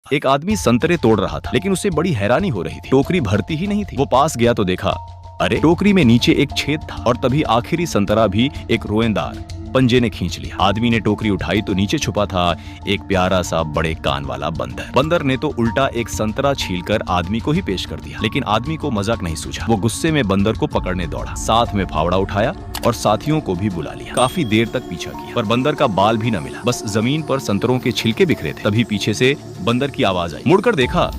एक आदमी संतरे तोड़ रहा था, लेकिन उसे बड़ी हैरानी हो रही थी। टोकरी भरती ही नहीं थी। वो पास गया तो देखा, अरे टोकरी में नीचे एक छेद था और तभी आखिरी संतरा भी एक रोएंदार पंजे ने खींच लिया। आदमी ने टोकरी उठाई तो नीचे छुपा था एक प्यारा सा बड़े कान वाला बंदर। बंदर ने तो उल्टा एक संतरा छीलकर आदमी को ही पेश कर दिया, लेकिन आदमी को मजाक नहीं सूझा। वो गुस्से में बंदर को पकड़ने दौड़ा, साथ में फावड़ा उठाया और साथियों को भी बुला लिया। काफी देर तक पीछा किया, पर बंदर का बाल भी न मिला। बस जमीन पर संतरों के छिलके बिखरे थे। तभी पीछे से बंदर की आवाज आई। मुड़कर देखा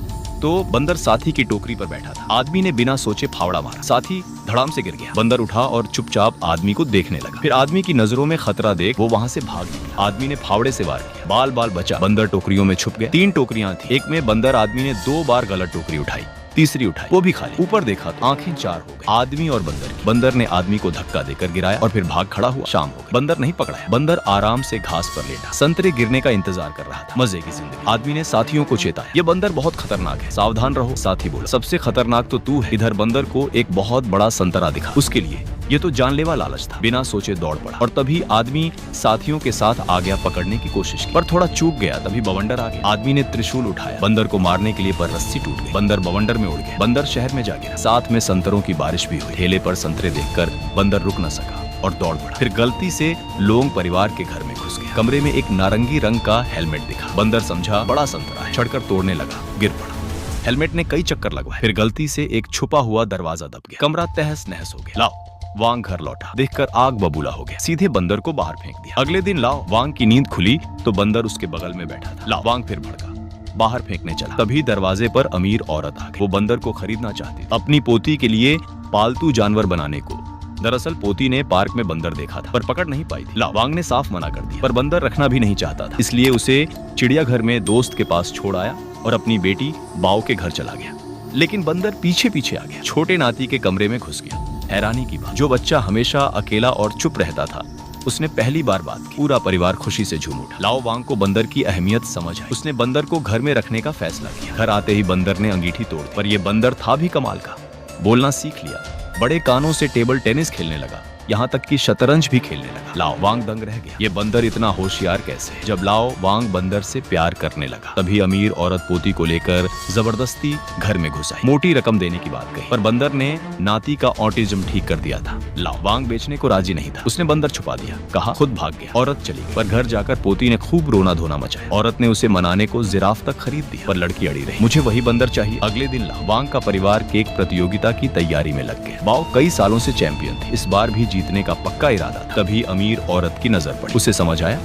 तो बंदर साथी की टोकरी पर बैठा था। आदमी ने बिना सोचे फावड़ा मारा, साथी धड़ाम से गिर गया। बंदर उठा और चुपचाप आदमी को देखने लगा। फिर आदमी की नजरों में खतरा देख वो वहाँ से भाग निकला। आदमी ने फावड़े से वार किया, बाल बाल बचा। बंदर टोकरियों में छुप गया। 3 टोकरियां थी। एक में बंदर आदमी ने 2 बार गलत टोकरी उठाई, तीसरी उठाई, वो भी खाली। ऊपर देखा तो आंखें 4 हो गई, आदमी और बंदर की। बंदर ने आदमी को धक्का देकर गिराया और फिर भाग खड़ा हुआ। शाम हो गई, बंदर नहीं पकड़ाया। बंदर आराम से घास पर लेटा संतरे गिरने का इंतजार कर रहा था। मजे की जिंदगी। आदमी ने साथियों को चेताया, ये बंदर बहुत खतरनाक है, सावधान रहो। साथी बोला, सबसे खतरनाक तो तू है। इधर बंदर को एक बहुत बड़ा संतरा दिखा। उसके लिए ये तो जानलेवा लालच था। बिना सोचे दौड़ पड़ा और तभी आदमी साथियों के साथ आ गया पकड़ने की कोशिश की, पर थोड़ा चूक गया। तभी बवंडर आ गया। आदमी ने त्रिशूल उठाया बंदर को मारने के लिए, पर रस्सी टूट गई। बंदर बवंडर में उड़ गया। बंदर शहर में जा गिरा। साथ में संतरों की बारिश भी हुई। ठेले पर संतरे देखकर बंदर रुक न सका और दौड़ पड़ा। फिर गलती से लोंग परिवार के घर में घुस गया। कमरे में एक नारंगी रंग का हेलमेट दिखा। बंदर समझा बड़ा संतरा है, चढ़कर तोड़ने लगा, गिर पड़ा। हेलमेट ने कई चक्कर लगवाए। फिर गलती से एक छुपा हुआ दरवाजा दब गया। कमरा तहस नहस हो गया। लाओ वांग घर लौटा, देखकर आग बबूला हो गया। सीधे बंदर को बाहर फेंक दिया। अगले दिन लाओ वांग की नींद खुली तो बंदर उसके बगल में बैठा था। लाओ वांग फिर भड़का, बाहर फेंकने चला। तभी दरवाजे पर अमीर औरत आ गई। वो बंदर को खरीदना चाहती थी, अपनी पोती के लिए पालतू जानवर बनाने को। दरअसल पोती ने पार्क में बंदर देखा था, पर पकड़ नहीं पाई थी। वांग ने साफ मना कर दिया, पर बंदर रखना भी नहीं चाहता था, इसलिए उसे चिड़ियाघर में दोस्त के पास छोड़ आया और अपनी बेटी बाव के घर चला गया। लेकिन बंदर पीछे पीछे आ गया। छोटे नाती के कमरे में घुस गया। हैरानी की बात, जो बच्चा हमेशा अकेला और चुप रहता था, उसने पहली बार बात की। पूरा परिवार खुशी से झूम उठा। लाओ वांग को बंदर की अहमियत समझ आई। उसने बंदर को घर में रखने का फैसला किया। घर आते ही बंदर ने अंगीठी तोड़, पर यह बंदर था भी कमाल का। बोलना सीख लिया, बड़े कानों से टेबल टेनिस खेलने लगा, यहाँ तक कि शतरंज भी खेलने लगा। लाओ वांग दंग रह गया। ये बंदर इतना होशियार कैसे? जब लाओ वांग बंदर से प्यार करने लगा, तभी अमीर औरत पोती को लेकर जबरदस्ती घर में घुस आई। मोटी रकम देने की बात कही, पर बंदर ने नाती का ऑटिज्म ठीक कर दिया था। लाओ वांग बेचने को राजी नहीं था। उसने बंदर छुपा दिया, कहा खुद भाग गया। औरत चली गई, पर घर जाकर पोती ने खूब रोना धोना मचाया। औरत ने उसे मनाने को जिराफ तक खरीद दिया, पर लड़की अड़ी रही, मुझे वही बंदर चाहिए। अगले दिन लाओ वांग का परिवार केक प्रतियोगिता की तैयारी में लग गया। वाओ कई सालों से चैंपियन थे, इस बार भी जीतने का पक्का इरादा था। तभी अमीर औरत की नजर पड़ी। उसे समझ आया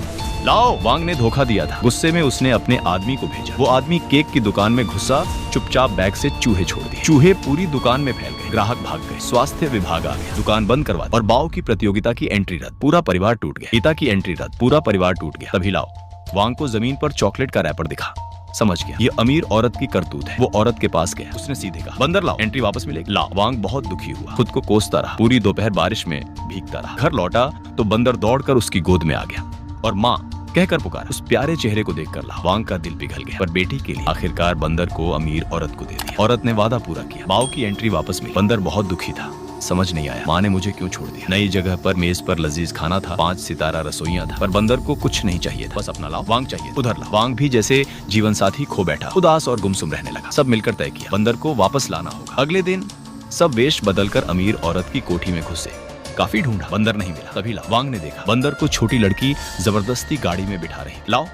लाओ वांग ने धोखा दिया था। गुस्से में उसने अपने आदमी को भेजा। वो आदमी केक की दुकान में घुसा, चुपचाप बैग से चूहे छोड़ दिए। चूहे पूरी दुकान में फैल गए। ग्राहक भाग गए। स्वास्थ्य विभाग आ गया, दुकान बंद करवा दी और बाव की प्रतियोगिता की एंट्री रद्द। पूरा परिवार टूट गया। पिता की एंट्री रद्द, पूरा परिवार टूट गया। तभी लाओ वांग को जमीन पर चॉकलेट का रैपर दिखा। समझ गया ये अमीर औरत की करतूत है। वो औरत के पास गया। उसने सीधे कहा बंदर लाओ, एंट्री वापस मिलेगी। लाओ वांग बहुत दुखी हुआ, खुद को कोसता रहा। पूरी दोपहर बारिश में भीगता रहा। घर लौटा तो बंदर दौड़कर उसकी गोद में आ गया और माँ कहकर पुकारा। उस प्यारे चेहरे को देखकर वांग का दिल पिघल गया, पर बेटी के लिए आखिरकार बंदर को अमीर औरत को दे दिया। औरत ने वादा पूरा किया। बाव की एंट्री वापस मिली। बंदर बहुत दुखी था, समझ नहीं आया माँ ने मुझे क्यों छोड़ दिया। नई जगह पर मेज पर लजीज खाना था, 5 सितारा रसोइयां था, पर बंदर को कुछ नहीं चाहिए था, बस अपना लाओ वांग चाहिए। उधर लाओ वांग भी जैसे जीवन साथी खो बैठा, उदास और गुमसुम रहने लगा। सब मिलकर तय किया बंदर को वापस लाना होगा। अगले दिन सब वेश बदलकर अमीर औरत की कोठी में घुसे। काफी ढूंढा, बंदर नहीं मिला। तभी लाओ वांग ने देखा बंदर को छोटी लड़की जबरदस्ती गाड़ी में बिठा रही। लाओ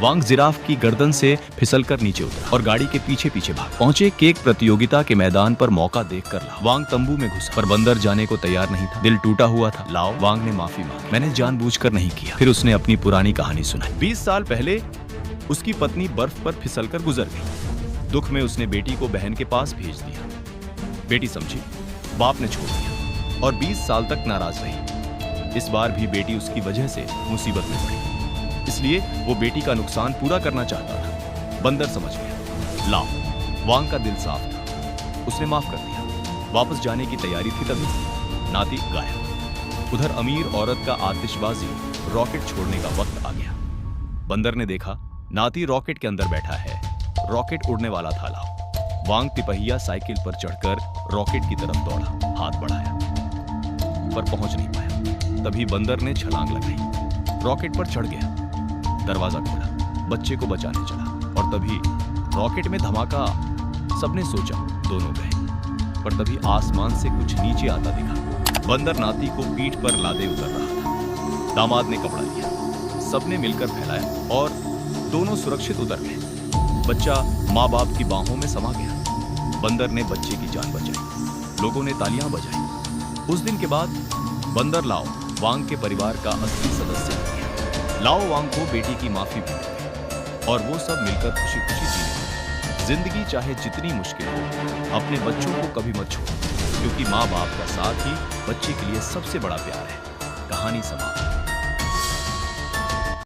वांग जिराफ की गर्दन से फिसलकर नीचे उतरा और गाड़ी के पीछे पीछे भाग पहुंचे। केक प्रतियोगिता के मैदान पर मौका देखकर वांग तंबू में घुसा, पर बंदर जाने को तैयार नहीं था। दिल टूटा हुआ था। लाओ वांग ने माफी मांगी, मैंने जानबूझकर नहीं किया। फिर उसने अपनी पुरानी कहानी सुनाई। 20 साल पहले उसकी पत्नी बर्फ पर फिसलकर गुजर गई। दुख में उसने बेटी को बहन के पास भेज दिया। बेटी समझी, बाप ने छोड़ दिया और 20 साल तक नाराज रही। इस बार भी बेटी उसकी वजह से मुसीबत में पड़ी, इसलिए वो बेटी का नुकसान पूरा करना चाहता था। बंदर समझ गया। लाओ वांग का दिल साफ था, उसने माफ कर दिया। वापस जाने की तैयारी थी, तभी नाती गायब। उधर अमीर औरत का आतिशबाजी रॉकेट छोड़ने का वक्त आ गया। बंदर ने देखा नाती रॉकेट के अंदर बैठा है। रॉकेट उड़ने वाला था। लाओ वांग तिपहिया साइकिल पर चढ़कर रॉकेट की तरफ दौड़ा, हाथ बढ़ाया, पर पहुंच नहीं पाया। तभी बंदर ने छलांग लगाई, रॉकेट पर चढ़ गया। दरवाजा खोला, बच्चे को बचाने चला और तभी रॉकेट में धमाका, सबने सोचा दोनों गए, पर तभी आसमान से कुछ नीचे आता दिखा। बंदर नाती को पीठ पर लादे उतर रहा था। दामाद ने कपड़ा लिया, सबने मिलकर फैलाया और दोनों सुरक्षित उतर गए। बच्चा माँ बाप की बाहों में समा गया। बंदर ने बच्चे की जान बचाई। लोगों ने तालियां बजाई। उस दिन के बाद बंदर लाओ वांग के परिवार का असली सदस्य बन गया। लाओ वांग को बेटी की माफी भी मिल गई और वो सब मिलकर खुशी खुशी जीने लगे। जिंदगी चाहे जितनी मुश्किल हो, अपने बच्चों को कभी मत छोड़ो, क्योंकि माँ बाप का साथ ही बच्चे के लिए सबसे बड़ा प्यार है। कहानी समाप्त।